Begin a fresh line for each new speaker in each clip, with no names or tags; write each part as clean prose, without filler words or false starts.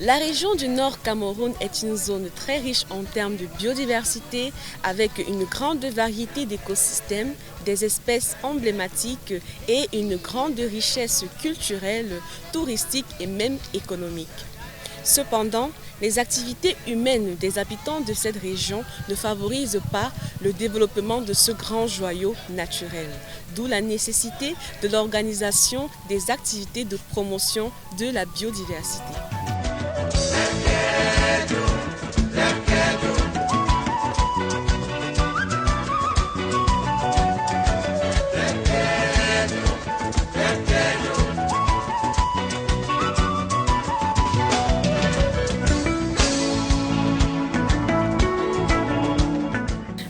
La région du Nord Cameroun est une zone très riche en termes de biodiversité avec une grande variété d'écosystèmes, des espèces emblématiques et une grande richesse culturelle, touristique et même économique. Cependant, les activités humaines des habitants de cette région ne favorisent pas le développement de ce grand joyau naturel, d'où la nécessité de l'organisation des activités de promotion de la biodiversité.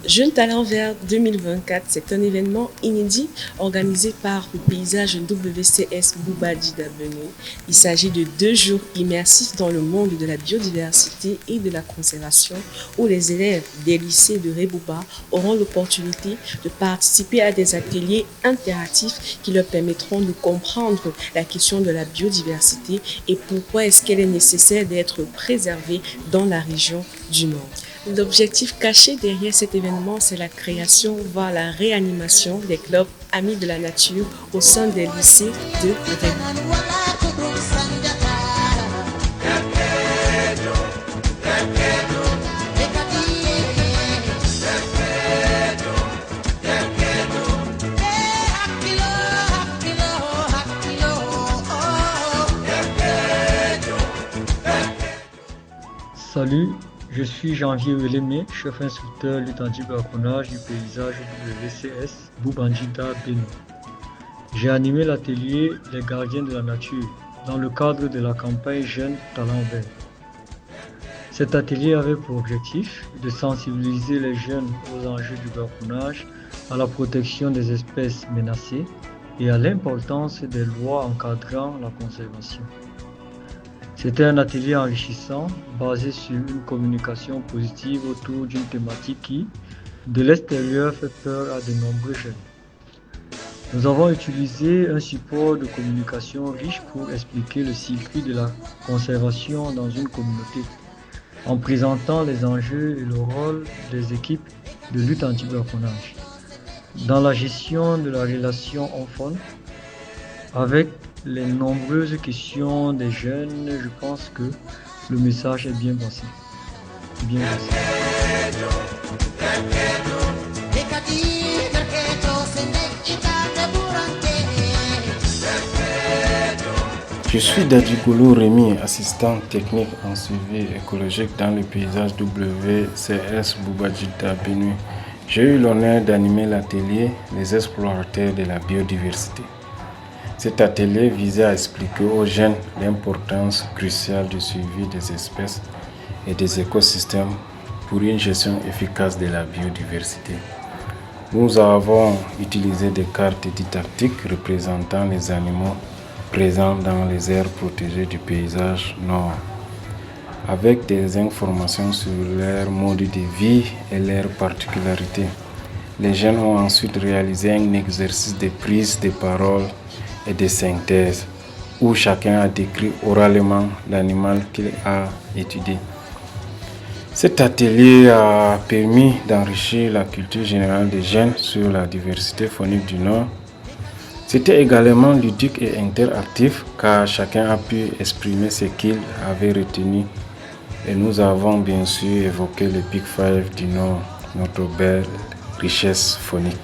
Jeunes Talents Verts 2024, c'est un événement inédit organisé par le paysage WCS Boubadjida Benoît. Il s'agit de 2 jours immersifs dans le monde de la biodiversité et de la conservation où les élèves des lycées de Rebouba auront l'opportunité de participer à des ateliers interactifs qui leur permettront de comprendre la question de la biodiversité et pourquoi est-ce qu'elle est nécessaire d'être préservée dans la région du Nord. L'objectif caché derrière cet événement, c'est la création, voire la réanimation des clubs amis de la nature au sein des lycées de Rebouba.
Salut, je suis Janvier Welemé, chef instructeur lutte anti-braconnage du paysage WCS Boubandjida Benoît. J'ai animé l'atelier Les gardiens de la nature dans le cadre de la campagne Jeunes Talents Verts. Cet atelier avait pour objectif de sensibiliser les jeunes aux enjeux du braconnage, à la protection des espèces menacées et à l'importance des lois encadrant la conservation. C'était un atelier enrichissant, basé sur une communication positive autour d'une thématique qui, de l'extérieur, fait peur à de nombreux jeunes. Nous avons utilisé un support de communication riche pour expliquer le circuit de la conservation dans une communauté, en présentant les enjeux et le rôle des équipes de lutte anti-braconnage dans la gestion de la relation homme-faune. Avec les nombreuses questions des jeunes, je pense que le message est bien passé.
Je suis Dadikoulou Rémi, assistant technique en suivi écologique dans le paysage WCS Boubadjida Benoît. J'ai eu l'honneur d'animer l'atelier Les explorateurs de la biodiversité. Cet atelier visait à expliquer aux jeunes l'importance cruciale du suivi des espèces et des écosystèmes pour une gestion efficace de la biodiversité. Nous avons utilisé des cartes didactiques représentant les animaux présents dans les aires protégées du paysage nord, avec des informations sur leur mode de vie et leurs particularités. Les jeunes ont ensuite réalisé un exercice de prise de parole et de synthèse, où chacun a décrit oralement l'animal qu'il a étudié. Cet atelier a permis d'enrichir la culture générale des jeunes sur la diversité faunique du Nord. C'était également ludique et interactif car chacun a pu exprimer ce qu'il avait retenu et nous avons bien sûr évoqué le Big Five du Nord, notre belle richesse faunique.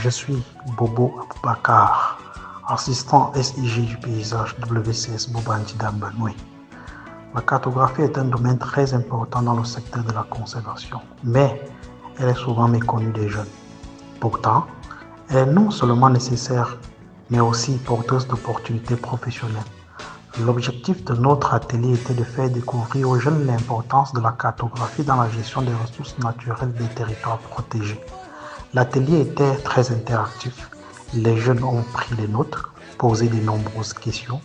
Je suis Bobo Aboubakar, assistant SIG du paysage WCS Boubandjida Benoît. La cartographie est un domaine très important dans le secteur de la conservation, mais elle est souvent méconnue des jeunes. Pourtant, elle est non seulement nécessaire, mais aussi porteuse d'opportunités professionnelles. L'objectif de notre atelier était de faire découvrir aux jeunes l'importance de la cartographie dans la gestion des ressources naturelles des territoires protégés. L'atelier était très interactif. Les jeunes ont pris les notes, posé de nombreuses questions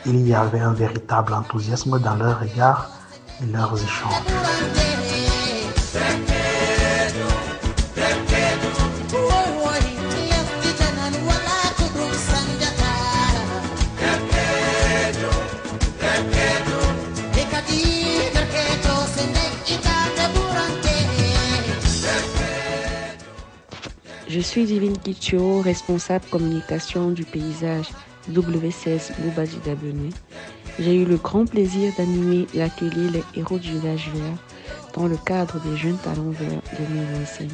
Il y avait un véritable enthousiasme dans leurs regards et leurs échanges.
Je suis Divine Kitio, responsable communication du paysage WCS Boubadjida Benue. J'ai eu le grand plaisir d'animer l'atelier Les Héros du Village Vert dans le cadre des Jeunes Talents Verts 2025.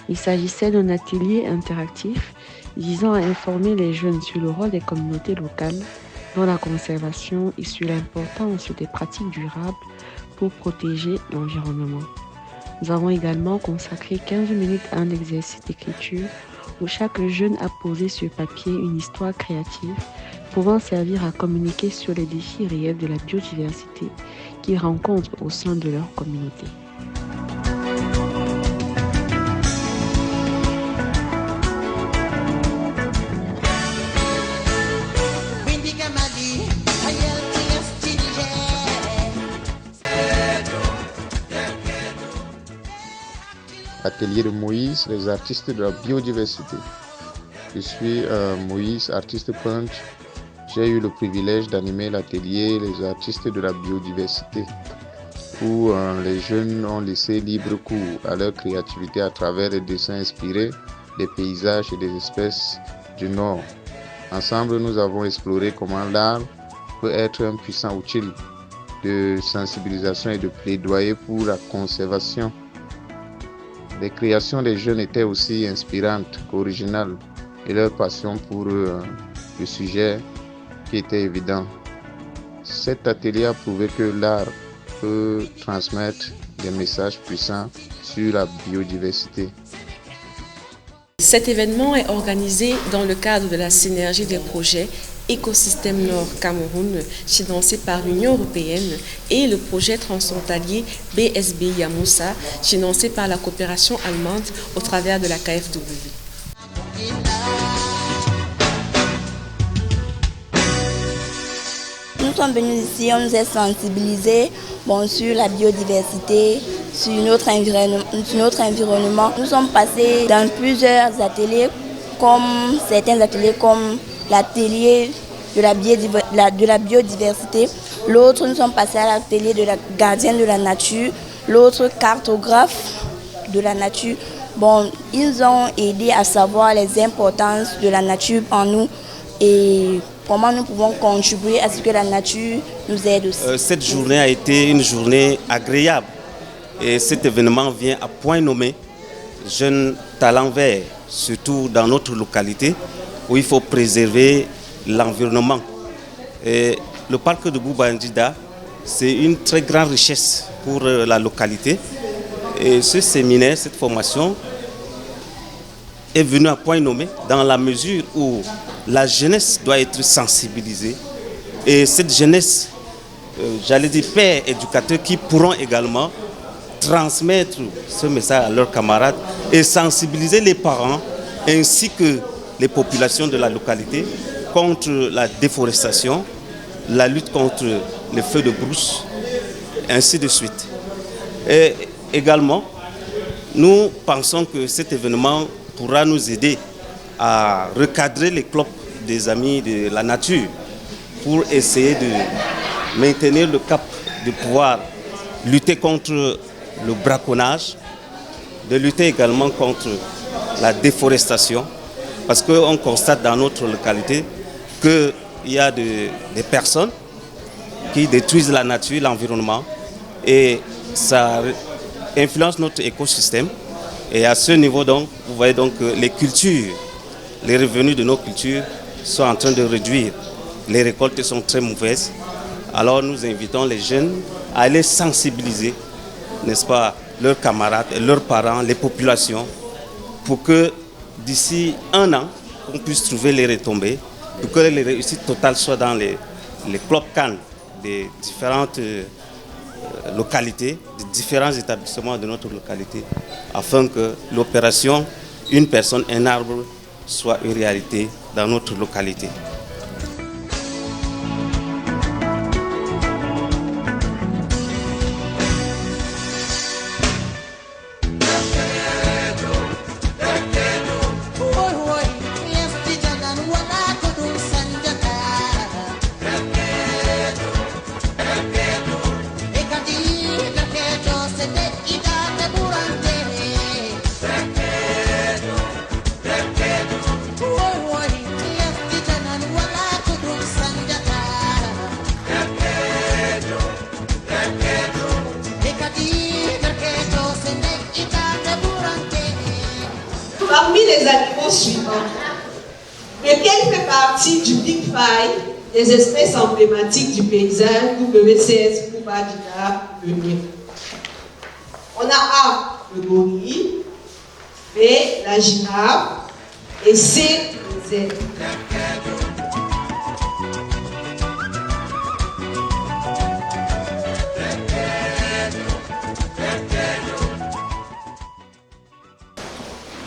Il s'agissait d'un atelier interactif visant à informer les jeunes sur le rôle des communautés locales dans la conservation et sur l'importance des pratiques durables pour protéger l'environnement. Nous avons également consacré 15 minutes à un exercice d'écriture où chaque jeune a posé sur papier une histoire créative pouvant servir à communiquer sur les défis réels de la biodiversité qu'ils rencontrent au sein de leur communauté.
Atelier de Moïse, les artistes de la biodiversité. Je suis Moïse, artiste peintre. J'ai eu le privilège d'animer l'atelier Les artistes de la biodiversité, où les jeunes ont laissé libre cours à leur créativité à travers les dessins inspirés des paysages et des espèces du Nord. Ensemble, nous avons exploré comment l'art peut être un puissant outil de sensibilisation et de plaidoyer pour la conservation. Les créations des jeunes étaient aussi inspirantes qu'originales et leur passion pour le sujet qui était évident. Cet atelier a prouvé que l'art peut transmettre des messages puissants sur la biodiversité.
Cet événement est organisé dans le cadre de la synergie des projets Écosystème Nord Cameroun, financé par l'Union européenne, et le projet transfrontalier BSB Yamoussa, financé par la coopération allemande au travers de la KfW.
Nous sommes venus ici, on nous a sensibilisés sur la biodiversité, sur notre environnement. Nous sommes passés dans plusieurs ateliers, comme certains ateliers comme l'atelier de la biodiversité. L'autre, nous sommes passés à l'atelier de la gardienne de la nature. L'autre, cartographe de la nature. Ils nous ont aidés à savoir les importances de la nature en nous et comment nous pouvons contribuer à ce que la nature nous aide aussi.
Cette journée a été une journée agréable et cet événement vient à point nommé Jeunes Talents Verts, surtout dans notre localité où il faut préserver l'environnement. Et le parc de Boubadjida, c'est une très grande richesse pour la localité. Et ce séminaire, cette formation est venu à point nommé dans la mesure où la jeunesse doit être sensibilisée. Et cette jeunesse, j'allais dire pères éducateurs qui pourront également transmettre ce message à leurs camarades et sensibiliser les parents ainsi que les populations de la localité contre la déforestation, la lutte contre les feux de brousse, ainsi de suite. Et également, nous pensons que cet événement pourra nous aider à recadrer les clubs des amis de la nature pour essayer de maintenir le cap de pouvoir lutter contre le braconnage, de lutter également contre la déforestation, parce qu'on constate dans notre localité qu'il y a des personnes qui détruisent la nature, l'environnement, et ça influence notre écosystème. Et à ce niveau, donc, vous voyez donc que les cultures, les revenus de nos cultures sont en train de réduire. Les récoltes sont très mauvaises. Alors nous invitons les jeunes à aller sensibiliser, n'est-ce pas, leurs camarades, leurs parents, les populations, pour que d'ici un an, on puisse trouver les retombées, pour que les réussites totales soient dans les clubs CAN des différentes localités, des différents établissements de notre localité, afin que l'opération « Une personne, un arbre » soit une réalité dans notre localité.
Parmi les animaux suivants, lequel fait partie du Big Five des espèces emblématiques du paysage WCS Bouba-Djida Benué? On a A, le gorille, B, la girafe et C, le zèbre.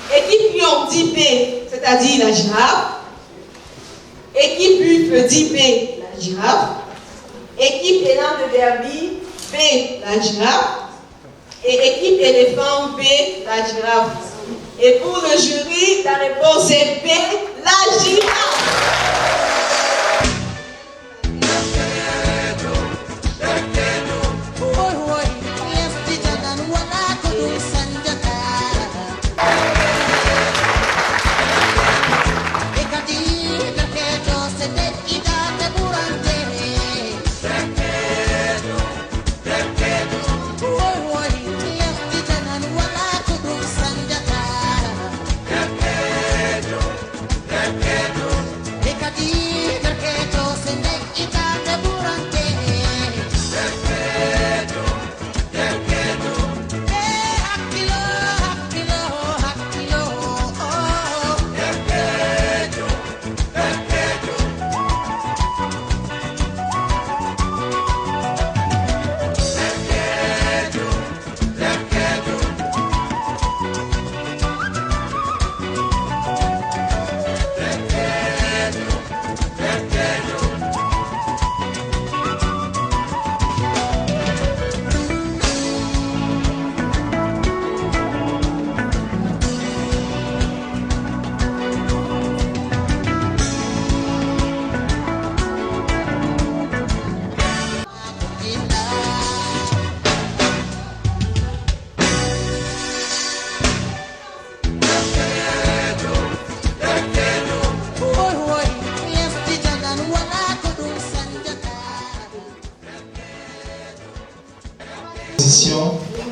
Équipe lion dit B, c'est-à-dire la girafe. Équipe buffle dit B, la girafe. Équipe élan de derby, B, la girafe. Et équipe éléphant, B, la girafe. Et pour le jury, la réponse est B, la girafe.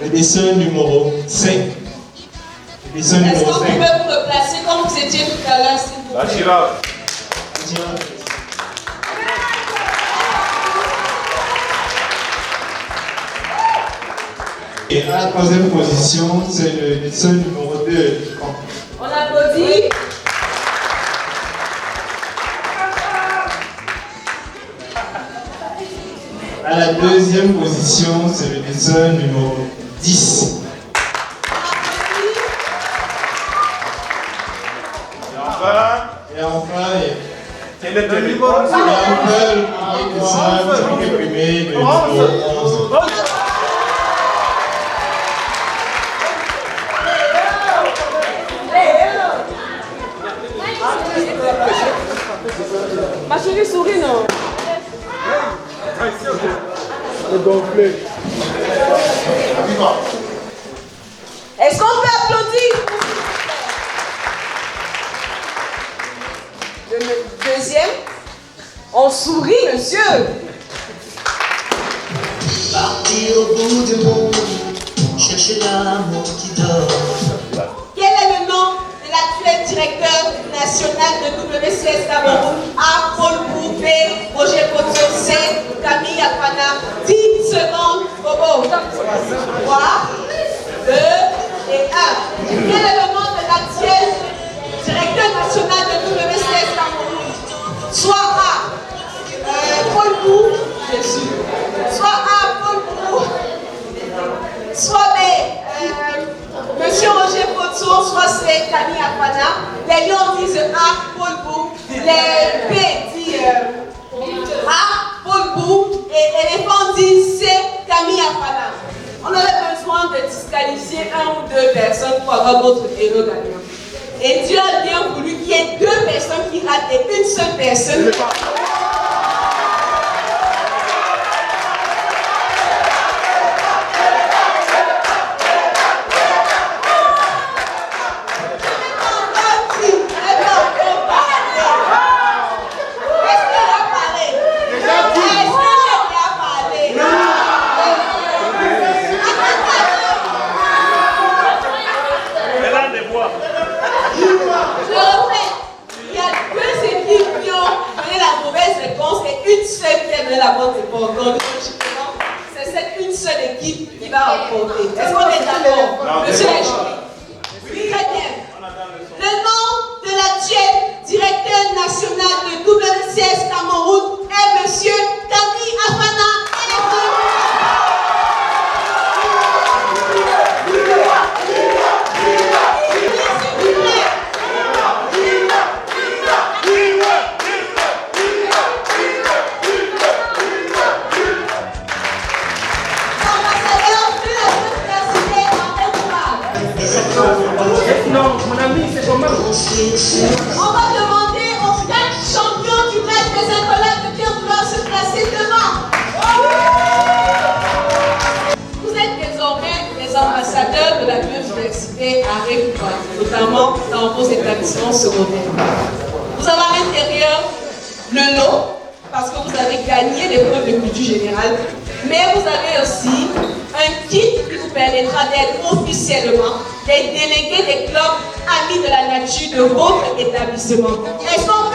Le dessin numéro 5. Le dessin
Est-ce
numéro
que vous
5.
pouvez vous replacer comme vous étiez tout à l'heure, s'il vous plaît?
La girafe. Et à la troisième position, c'est le dessin numéro 2.
On applaudit.
À la deuxième position, c'est le dessin numéro 10. Et enfin, quel est le numéro 11? Le premier dessin, le numéro 11.
Ma chérie sourit, non? Est-ce qu'on peut applaudir? Le deuxième, on sourit, monsieur.
Partir au bout du monde, chercher l'amour qui dort.
Quel est le nom de l'actuel directeur national de WCS Cameroun? A. Paul Boubé, Roger Potier, C. Camille Apana. 10 secondes, Bobo. 3, 2 et 1. Quel est le nom de l'actuel directeur national de WCS Cameroun? Soit A. Paul Bou, Jésus. Soit A. Paul Bou. Soit B. Monsieur Roger Potier, soit C. Camille Apana. Les lions disent A. Paul Bou. Les B disent A. Paul Bou. Et éléphant disent C. Camille Apana. On avait besoin de disqualifier 1 ou 2 personnes pour avoir votre héros gagnant. Et Dieu a bien voulu qu'il y ait 2 personnes qui ratent et une seule personne. porter. Est-ce qu'on est d'accord? Monsieur le jury. Très bien. Le nom de l'actuel directeur national de WCS Cameroun est Monsieur Kami Afana.
Non, mon ami, c'est comment?
On va demander aux 4 champions du match des incollables de bien vouloir se placer devant. Vous êtes désormais les ambassadeurs de la biodiversité à République, notamment dans vos établissements secondaires. Vous avez à l'intérieur le lot, parce que vous avez gagné l'épreuve de culture générale, mais vous avez aussi un kit qui vous permettra d'être officiellement les délégués des clubs amis de la nature de votre établissement. Est-ce qu'on peut